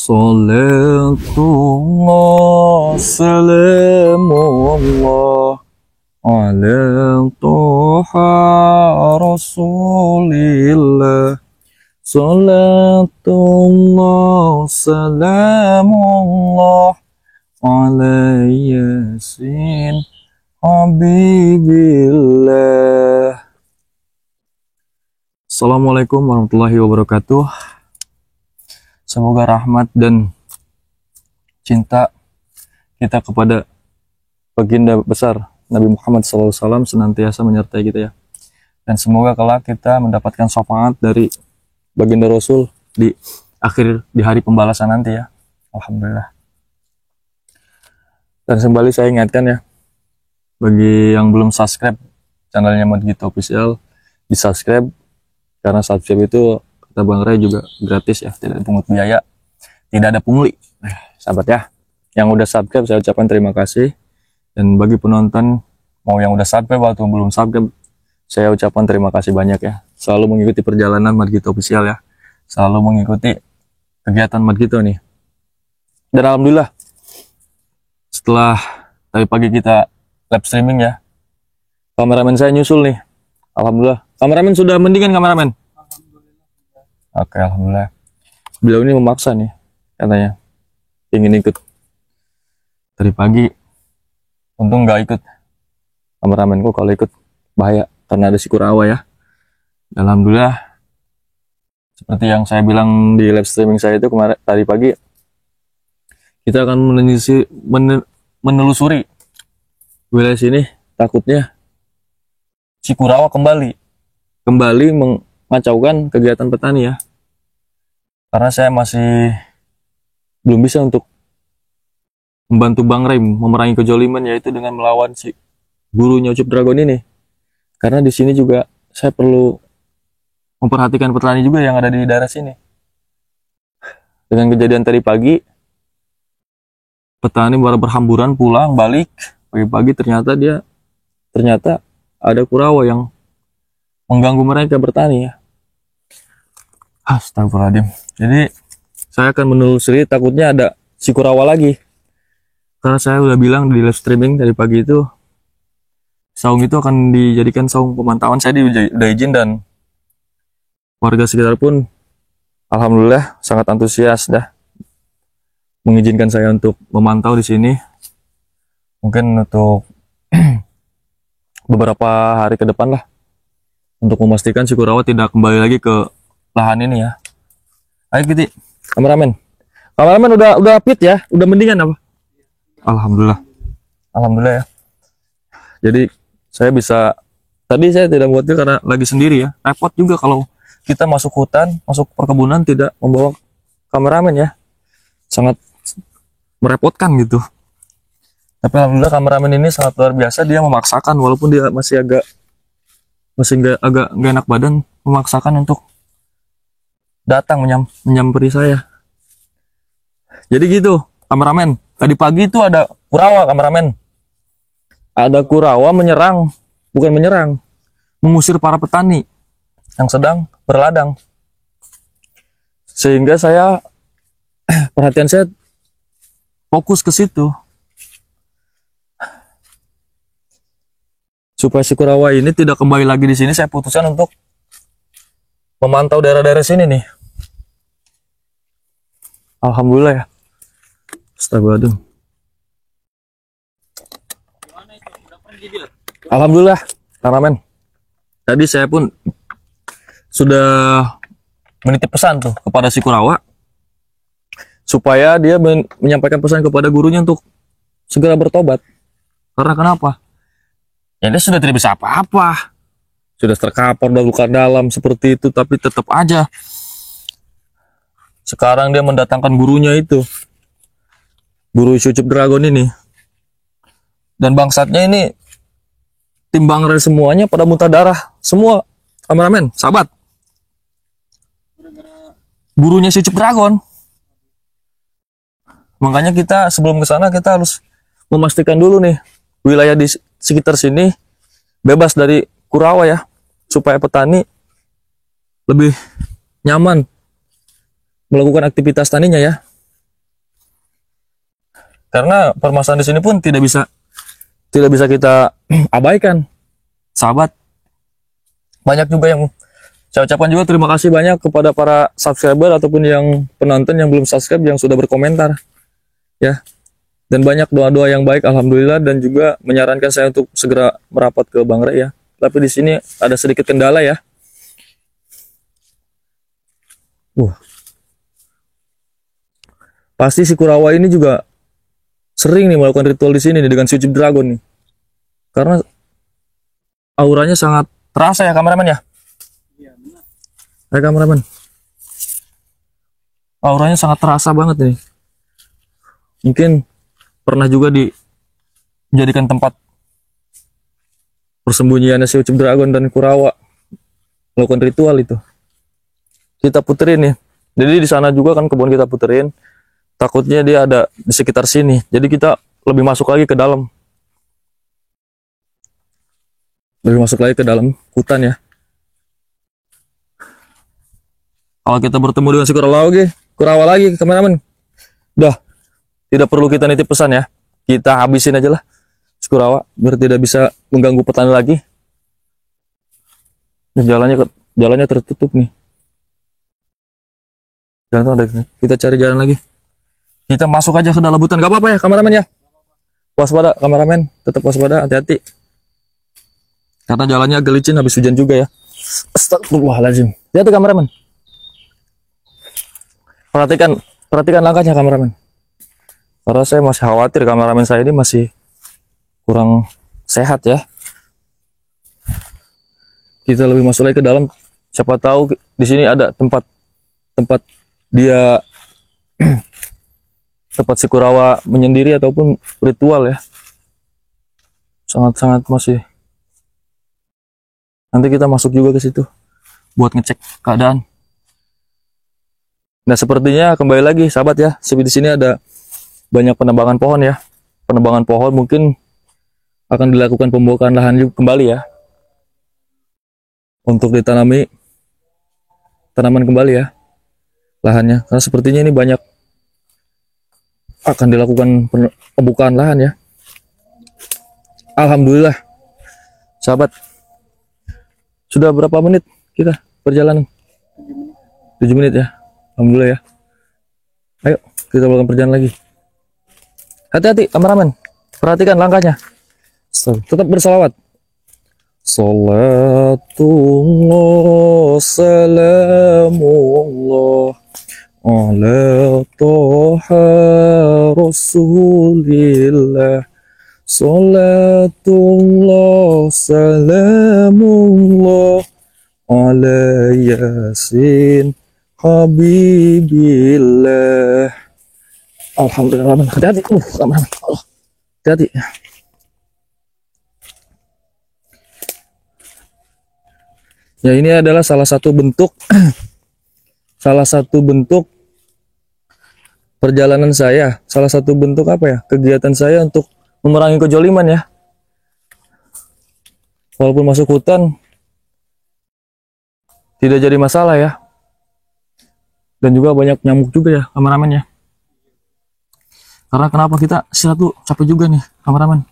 Salatullah salamullah ala toha rasulillah. Salatullah salamullah ala yasin habibillah. Assalamualaikum warahmatullahi wabarakatuh. Semoga rahmat dan cinta kita kepada baginda besar Nabi Muhammad SAW senantiasa menyertai kita ya. Dan semoga kelak kita mendapatkan syafaat dari baginda Rasul di hari pembalasan nanti ya. Alhamdulillah. Dan kembali saya ingatkan ya, bagi yang belum subscribe channelnya Madgito Official, di subscribe, karena subscribe itu kata Bang Ray juga gratis ya, tidak dipungut biaya, tidak ada pungli. Sahabat ya, yang udah subscribe saya ucapkan terima kasih. Dan bagi penonton mau yang udah subscribe atau belum subscribe, saya ucapkan terima kasih banyak ya. Selalu mengikuti perjalanan Madgito Official ya, selalu mengikuti kegiatan Madgito nih. Dan alhamdulillah setelah tadi pagi kita live streaming ya, kameramen saya nyusul nih. Alhamdulillah, kameramen sudah mendingan kameramen. Oke, alhamdulillah. Beliau ini memaksa nih, katanya ingin ikut dari pagi. Untung nggak ikut kameramenku, kalau ikut bahaya karena ada si Kurawa ya. Alhamdulillah, seperti yang saya bilang di live streaming saya itu kemarin tadi pagi, kita akan menelusuri wilayah sini. Takutnya si Kurawa kembali mengacaukan kegiatan petani ya. Karena saya masih belum bisa untuk membantu Bang Ray memerangi kejoliman, yaitu dengan melawan si gurunya Ucup Dragon ini. Karena di sini juga saya perlu memperhatikan petani juga yang ada di daerah sini. Dengan kejadian tadi pagi, petani baru berhamburan pulang balik pagi-pagi, ternyata ada Kurawa yang mengganggu mereka bertani ya. Astagfirullahaladzim. Jadi saya akan menelusuri, takutnya ada si Kurawa lagi. Karena saya udah bilang di live streaming dari pagi itu, saung itu akan dijadikan saung pemantauan. Saya udah izin dan warga sekitar pun alhamdulillah sangat antusias dah mengizinkan saya untuk memantau di sini. Mungkin untuk beberapa hari ke depan lah, untuk memastikan si Kurawa tidak kembali lagi ke lahan ini ya. Ayo Kiti, kameramen udah fit ya, udah mendingan apa? Alhamdulillah ya. Jadi saya bisa, tadi saya tidak buat dia karena lagi sendiri ya. Repot juga kalau kita masuk hutan, masuk perkebunan tidak membawa kameramen ya, sangat merepotkan gitu. Tapi alhamdulillah kameramen ini sangat luar biasa, dia memaksakan walaupun dia masih agak gak enak badan, memaksakan untuk datang menyamperi saya. Jadi gitu kameramen, tadi pagi itu ada Kurawa kameramen. Ada Kurawa mengusir para petani yang sedang berladang. Sehingga perhatian saya fokus ke situ. Supaya si Kurawa ini tidak kembali lagi di sini, saya putuskan untuk memantau daerah-daerah sini nih. Alhamdulillah ya. Astagfirullahaladzim. Alhamdulillah, kameramen. Tadi saya pun sudah menitip pesan tuh kepada si Kurawa supaya dia menyampaikan pesan kepada gurunya untuk segera bertobat. Karena kenapa? Ya dia sudah tidak bisa apa-apa, sudah terkapar dan luka dalam seperti itu, tapi tetap aja sekarang dia mendatangkan gurunya itu, guru Ucup Dragon ini. Dan bangsatnya ini tim Bang Ray semuanya pada muntah darah semua, kameramen, sahabat. Gurunya si Ucup Dragon. Makanya kita sebelum ke sana kita harus memastikan dulu nih wilayah di sekitar sini bebas dari Kurawa ya, supaya petani lebih nyaman melakukan aktivitas taninya ya. Karena permasalahan di sini pun tidak bisa kita abaikan, sahabat. Banyak juga yang saya ucapkan juga terima kasih banyak kepada para subscriber ataupun yang penonton yang belum subscribe yang sudah berkomentar, ya. Dan banyak doa-doa yang baik, alhamdulillah, dan juga menyarankan saya untuk segera merapat ke Bang Ray, ya. Tapi di sini ada sedikit kendala, ya. Pasti si Kurawa ini juga sering nih melakukan ritual di sini nih dengan Switch Dragon nih. Karena auranya sangat terasa, ya kameramen, ya. Kameramen. Auranya sangat terasa banget nih. Mungkin pernah juga dijadikan tempat persembunyiannya si Ucup Dragon dan Kurawa melakukan ritual itu. Kita puterin nih. Jadi di sana juga kan kebun kita puterin. Takutnya dia ada di sekitar sini. Jadi kita lebih masuk lagi ke dalam. Lebih masuk lagi ke dalam hutan, ya. Kalau kita bertemu dengan si Kurawa lagi, kameramen. Udah, tidak perlu kita nitip pesan, ya. Kita habisin aja lah si Kurawa biar tidak bisa mengganggu petani lagi. Dan jalannya tertutup nih. Jalan ada. Kita cari jalan lagi. Kita masuk aja ke dalam hutan. Gak apa-apa, ya kameramen, ya. Waspada kameramen, tetap waspada, hati-hati. Karena jalannya agak licin habis hujan juga, ya. Astagfirullahaladzim. Lihat kameramen. Perhatikan langkahnya kameramen. Karena saya masih khawatir kameramen saya ini masih kurang sehat, ya. Kita lebih masuk lagi ke dalam. Siapa tahu di sini ada tempat dia tempat si Kurawa menyendiri ataupun ritual, ya. Sangat-sangat masih. Nanti kita masuk juga ke situ buat ngecek keadaan. Nah, sepertinya kembali lagi sahabat, ya. Di sini ada banyak penebangan pohon, ya. Penebangan pohon mungkin akan dilakukan pembukaan lahan kembali, ya. Untuk ditanami tanaman kembali, ya. Lahannya. Karena sepertinya ini banyak akan dilakukan pembukaan lahan, ya. Alhamdulillah. Sahabat. Sudah berapa menit kita perjalanan? 7 menit, ya. Alhamdulillah, ya. Ayo, kita melakukan perjalanan lagi. Hati-hati, kameramen. Perhatikan langkahnya. Tetap bersalawat. Salatullah, salamullah, ala toha rasulillah. Salatullah, salamullah, ala yasin habibillah. Alhamdulillah. Hati-hati. Hati-hati. Ya, ini adalah salah satu bentuk perjalanan saya, salah satu bentuk kegiatan saya untuk memerangi kejoliman, ya. Walaupun masuk hutan tidak jadi masalah, ya. Dan juga banyak nyamuk juga, ya kameramen, ya. Karena kenapa kita satu capek juga nih kameramen.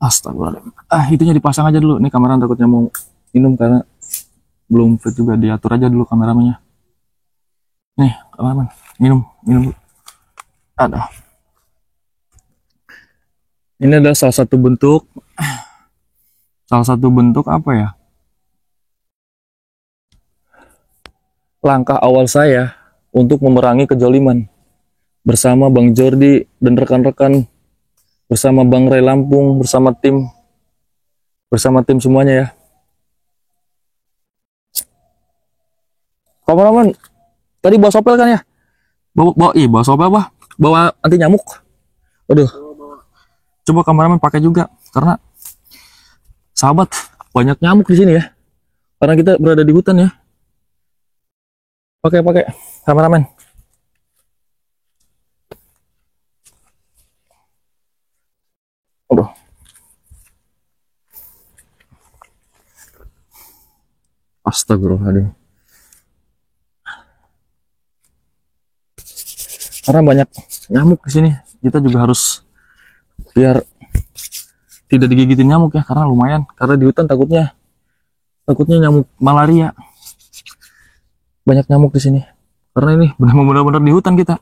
Astagfirullahaladzim. Itunya dipasang aja dulu nih kameramen, takutnya mau minum karena belum fit juga, diatur aja dulu kameramennya. Nih kameramen, minum dulu. Ada. Ini adalah salah satu bentuk apa, ya? Langkah awal saya untuk memerangi kejoliman bersama Bang Jordi dan rekan-rekan, bersama Bang Ray Lampung, bersama tim semuanya, ya. Kameramen tadi bawa sopel kan, ya? Bawa sopel apa? Bawa anti nyamuk. Aduh. Coba kameramen pakai juga karena sahabat banyak nyamuk di sini, ya. Karena kita berada di hutan, ya. Pakai kameramen. Aduh. Astagfirullahaladzim. Karena banyak nyamuk di sini. kita juga harus biar tidak digigitin nyamuk ya, karena lumayan, karena di hutan takutnya nyamuk malaria, banyak nyamuk di sini karena ini benar-benar di hutan kita.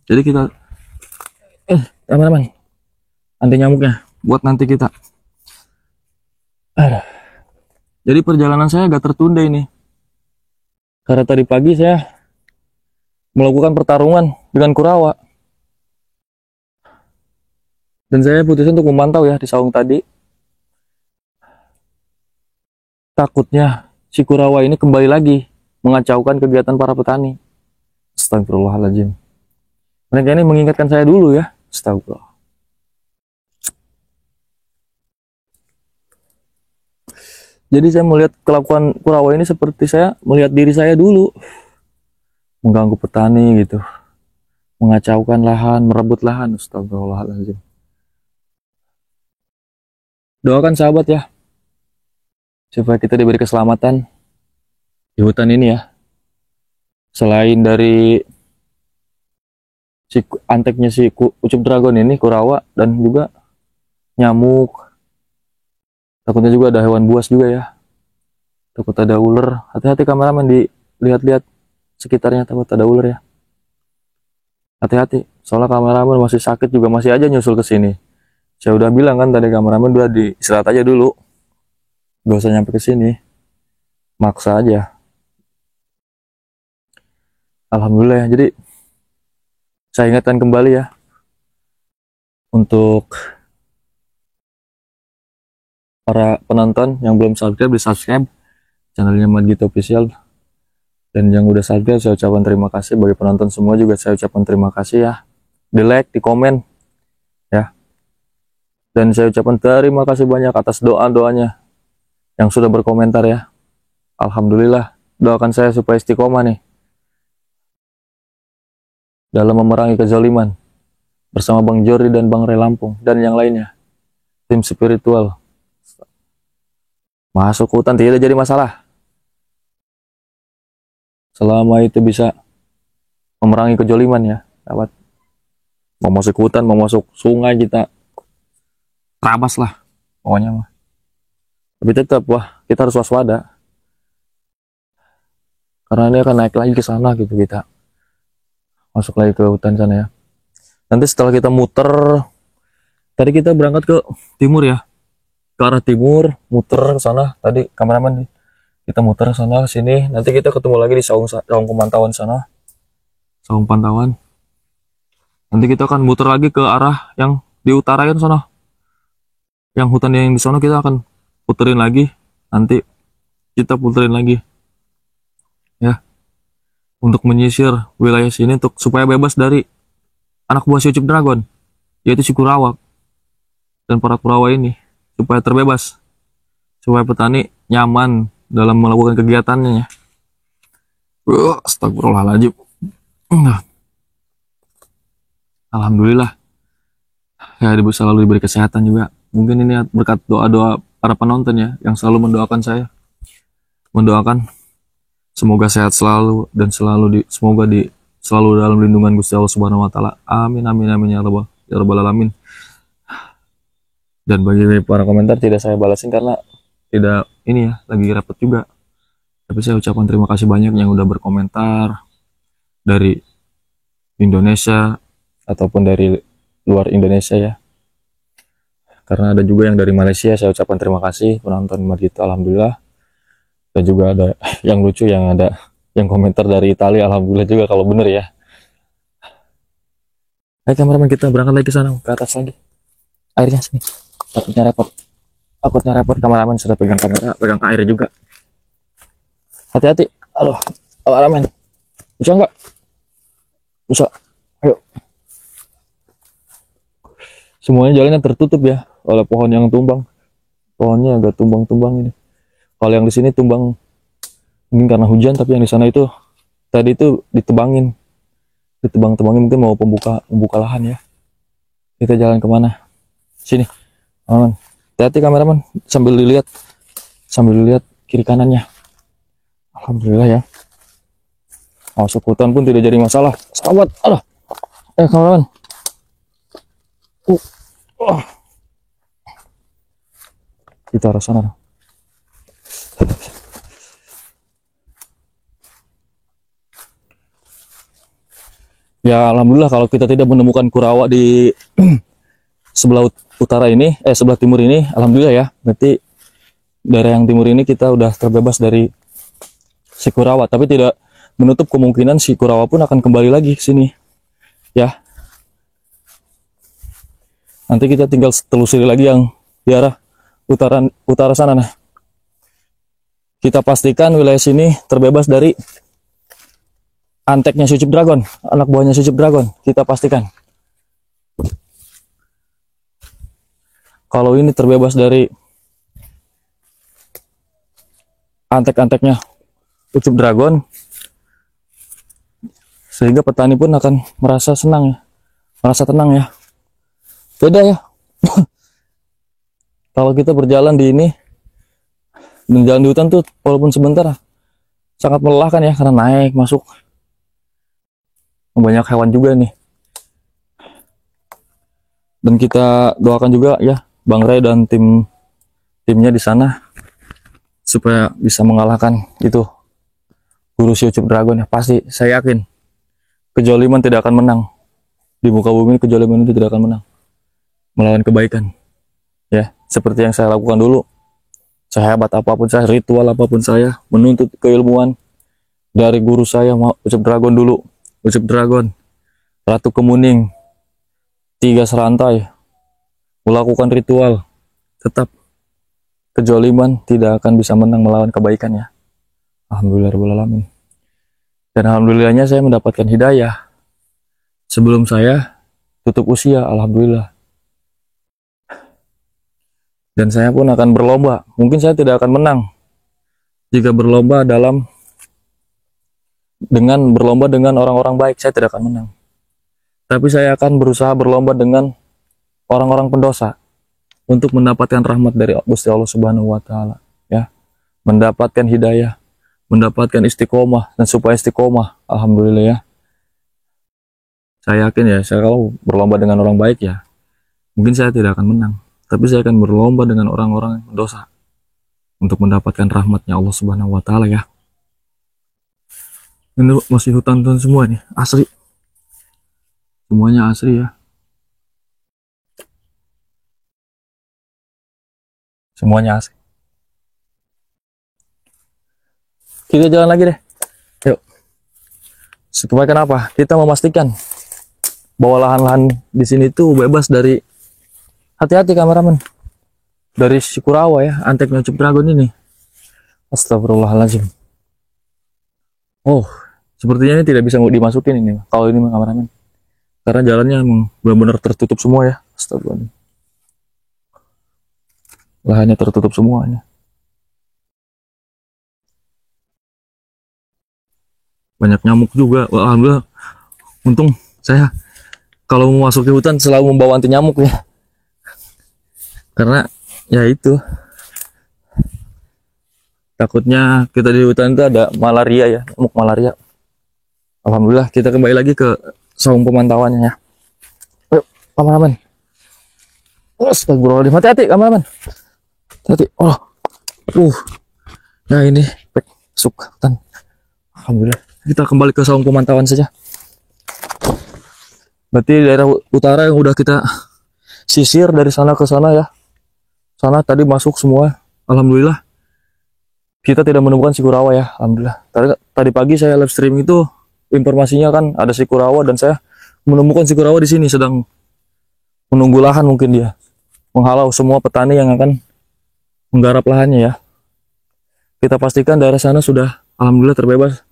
Jadi kita teman-teman, anti nyamuknya buat nanti kita. Jadi perjalanan saya agak tertunda ini karena tadi pagi saya melakukan pertarungan dengan kurawa, dan saya putuskan untuk memantau ya di saung tadi. Takutnya si kurawa ini kembali lagi mengacaukan kegiatan para petani. Astagfirullahaladzim. Mereka ini mengingatkan saya dulu ya. Astagfirullah. Jadi saya melihat kelakuan kurawa ini seperti saya melihat diri saya dulu. Mengganggu petani gitu. Mengacaukan lahan, merebut lahan. Astagfirullahaladzim. Doakan sahabat ya, supaya kita diberi keselamatan di hutan ini ya. Selain dari si anteknya si Ucup Dragon ini, kurawa, dan juga nyamuk. Takutnya juga ada hewan buas juga ya. Takut ada ular. Hati-hati kameramen, dilihat-lihat sekitarnya, takut ada ular ya. Hati-hati, soalnya kameramen masih sakit juga masih aja nyusul ke sini. Saya udah bilang kan tadi, kameramen udah diistirahat aja dulu. Gak usah nyampe ke sini. Maksa aja. Alhamdulillah ya. Jadi saya ingatkan kembali ya, untuk para penonton yang belum subscribe, di subscribe channelnya Madgito Official, dan yang udah subscribe saya ucapkan terima kasih. Bagi penonton semua juga saya ucapkan terima kasih ya, di like, di komen ya, dan saya ucapkan terima kasih banyak atas doa-doanya yang sudah berkomentar ya. Alhamdulillah, doakan saya supaya istiqomah nih dalam memerangi kezaliman bersama Bang Jordi dan Bang Ray Lampung dan yang lainnya, tim spiritual. Masuk hutan tidak jadi masalah, selama itu bisa memerangi kezaliman ya, sahabat. Mau masuk hutan, mau masuk sungai, kita terabas lah pokoknya mah. Tapi tetap kita harus waspada, karena ini akan naik lagi ke sana gitu, kita masuk lagi ke hutan sana ya. Nanti setelah kita muter, tadi kita berangkat ke timur ya, ke arah timur, muter ke sana. Tadi kameramen kita muter ke sana, ke sini. Nanti kita ketemu lagi di saung pemantauan sana, saung pantauan. Nanti kita akan muter lagi ke arah yang di utara kan sana, yang hutan yang di sana kita akan puterin lagi. Nanti kita puterin lagi ya, untuk menyisir wilayah sini untuk supaya bebas dari anak buah si Ucup Dragon, yaitu si kurawa dan para kurawa ini, supaya terbebas, supaya petani nyaman dalam melakukan kegiatannya ya. Astagfirullahaladzim. Alhamdulillah ya, selalu diberi kesehatan juga. Mungkin ini berkat doa-doa para penonton ya, yang selalu mendoakan saya, mendoakan semoga sehat selalu dan semoga selalu dalam lindungan Gusti Allah Subhanahu wa taala. Amin amin amin ya rabbal alamin. Dan bagi para komentar tidak saya balasin karena tidak ini ya, lagi repot juga. Tapi saya ucapkan terima kasih banyak yang udah berkomentar dari Indonesia ataupun dari luar Indonesia ya. Karena ada juga yang dari Malaysia, saya ucapkan terima kasih penonton Madgito, alhamdulillah. Dan juga ada yang lucu, yang ada yang komentar dari Italia, alhamdulillah juga kalau bener ya. Ayo kameramen, kita berangkat lagi ke sana, ke atas lagi. Airnya sini. Takutnya repot kameramen sudah pegang kamera, pegang air juga. Hati-hati. Halo, kameramen. Bisa nggak? Bisa. Ayo. Semuanya jalannya tertutup ya oleh pohon yang tumbang. Pohonnya agak tumbang-tumbang ini. Kalau yang di sini tumbang mungkin karena hujan, tapi yang di sana itu tadi itu ditebangin, mungkin mau membuka lahan ya. Kita jalan kemana? Sini, aman. Hati-hati kameraman, sambil dilihat kiri kanannya. Alhamdulillah ya. Masuk hutan pun tidak jadi masalah, sahabat. Aduh, kameramen. Kita arah sana. Ya alhamdulillah kalau kita tidak menemukan kurawa di sebelah utara ini, sebelah timur ini, alhamdulillah ya. Berarti daerah yang timur ini kita udah terbebas dari si kurawa, tapi tidak menutup kemungkinan si kurawa pun akan kembali lagi ke sini. Ya. Nanti kita tinggal telusuri lagi yang di arah utara sana. Nah. Kita pastikan wilayah sini terbebas dari anteknya Syucup Dragon, anak buahnya Syucup Dragon. Kita pastikan. Kalau ini terbebas dari antek-anteknya Syucup Dragon, sehingga petani pun akan merasa senang ya, merasa tenang ya. Beda ya. Kalau kita berjalan di ini, berjalan di hutan tuh walaupun sebentar sangat melelahkan ya, karena naik masuk banyak hewan juga nih. Dan kita doakan juga ya Bang Ray dan timnya di sana supaya bisa mengalahkan itu guru Syucup Dragon ya. Pasti saya yakin kejoliman tidak akan menang di muka bumi, kejoliman itu tidak akan menang melawan kebaikan ya. Seperti yang saya lakukan dulu, sehebat apapun saya, ritual apapun saya, menuntut keilmuan dari guru saya Syucup Dragon dulu. Syucup Dragon, Ratu Kemuning, 3 serantai, melakukan ritual, tetap kejoliman tidak akan bisa menang melawan kebaikan ya. Alhamdulillahirrahmanirrahim. Dan alhamdulillahnya saya mendapatkan hidayah sebelum saya tutup usia, alhamdulillah. Dan saya pun akan berlomba. Mungkin saya tidak akan menang jika berlomba dengan orang-orang baik, saya tidak akan menang. Tapi saya akan berusaha berlomba dengan orang-orang pendosa untuk mendapatkan rahmat dari Gusti Allah Subhanahu wa taala ya. Mendapatkan hidayah, mendapatkan istiqomah, dan supaya istiqomah, alhamdulillah ya. Saya yakin ya, saya kalau berlomba dengan orang baik ya, mungkin saya tidak akan menang. Tapi saya akan berlomba dengan orang-orang pendosa untuk mendapatkan rahmatnya Allah Subhanahu wa taala ya. Ini masih hutan-hutan semua nih, asli. Semuanya asli ya. Semuanya asli. Kita jalan lagi deh. Yuk. Supaya kenapa? Kita memastikan bahwa lahan-lahan di sini tuh bebas dari, hati-hati kameramen, dari si kurawa ya, anteknya Syucup Dragon ini. Astagfirullahaladzim. Oh, sepertinya ini tidak bisa dimasukin ini kalau ini kameramen, karena jalannya emang benar-benar tertutup semua ya. Astagfirullah, lahannya tertutup semuanya. Banyak nyamuk juga. Wah, alhamdulillah, untung saya kalau memasuki hutan selalu membawa anti nyamuk ya, karena ya itu takutnya kita di hutan itu ada malaria ya, nyamuk malaria. Alhamdulillah kita kembali lagi ke saung pemantauannya ya. Ayo kameramen. Astagfirullahaladzim, hati-hati kameramen, hati-hati. Oh, ya ini masuk hutan. Alhamdulillah kita kembali ke saung pemantauan saja. Berarti daerah utara yang udah kita sisir dari sana ke sana ya. Sana tadi masuk semua. Alhamdulillah kita tidak menemukan si kurawa ya. Alhamdulillah. Tadi pagi saya live streaming itu informasinya kan ada si kurawa, dan saya menemukan si kurawa di sini sedang menunggu lahan, mungkin dia menghalau semua petani yang akan menggarap lahannya ya. Kita pastikan daerah sana sudah alhamdulillah terbebas,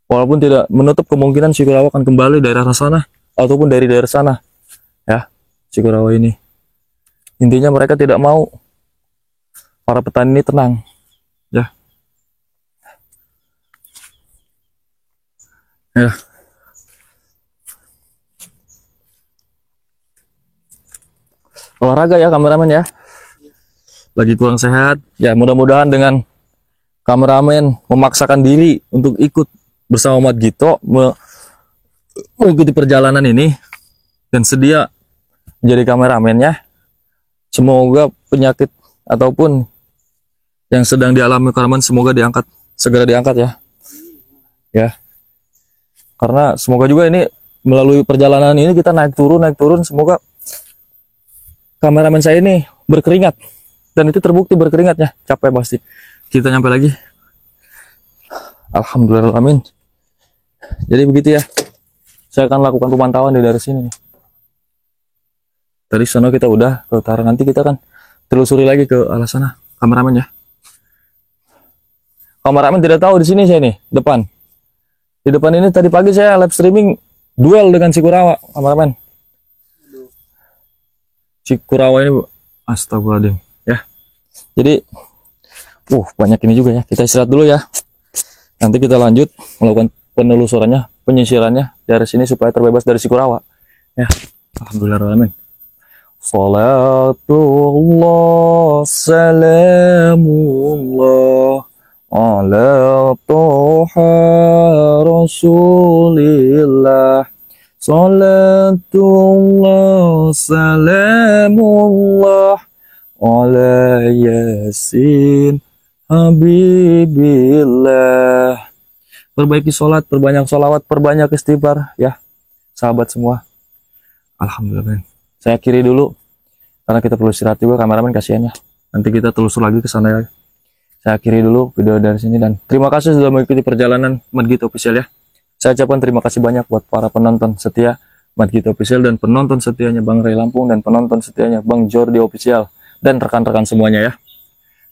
walaupun tidak menutup kemungkinan si kurawa akan kembali daerah sana ataupun dari daerah sana ya. Si kurawa ini intinya mereka tidak mau para petani ini tenang ya. Ya. Olahraga ya kameramen ya. Lagi kurang sehat ya, mudah-mudahan dengan kameramen memaksakan diri untuk ikut bersama Mat Gito mengikuti perjalanan ini dan sedia menjadi kameramennya. Semoga penyakit ataupun yang sedang dialami Karaman semoga segera diangkat ya. Ya. Karena semoga juga ini melalui perjalanan ini kita naik turun, semoga kameramen saya ini berkeringat dan itu terbukti berkeringatnya, capek pasti. Kita nyampe lagi. Alhamdulillah, amin. Jadi begitu ya. Saya akan lakukan pemantauan dari sini nih. Dari sana kita udah ke utara, nanti kita kan telusuri lagi ke arah sana kameramen ya. Kameramen tidak tahu di sini saya nih, depan. Di depan ini tadi pagi saya live streaming duel dengan si Kurawa, kameramen. Si Kurawa ini astagfirullahaladzim ya. Jadi banyak ini juga ya. Kita istirahat dulu ya. Nanti kita lanjut melakukan penelusurannya, penyisirannya dari sini supaya terbebas dari si Kurawa. Ya, alhamdulillah. Salatullah salamullah ala toha rasulillah. Salatullah salamullah ala yasin habibillah. Perbaiki sholat, perbanyak sholawat, perbanyak istighfar ya sahabat semua. Alhamdulillah. Saya akhiri dulu karena kita perlu istirahat juga, kameramen kasihan ya. Nanti kita telusur lagi ke sana ya. Saya akhiri dulu video dari sini dan terima kasih sudah mengikuti perjalanan Mat Gito Official ya. Saya ucapkan terima kasih banyak buat para penonton setia Mat Gito Official dan penonton setianya Bang Ray Lampung dan penonton setianya Bang Jordi Official dan rekan-rekan semuanya ya.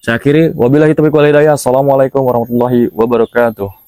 Saya akhiri, wabillahi taufiq wal hidayah. Assalamualaikum warahmatullahi wabarakatuh.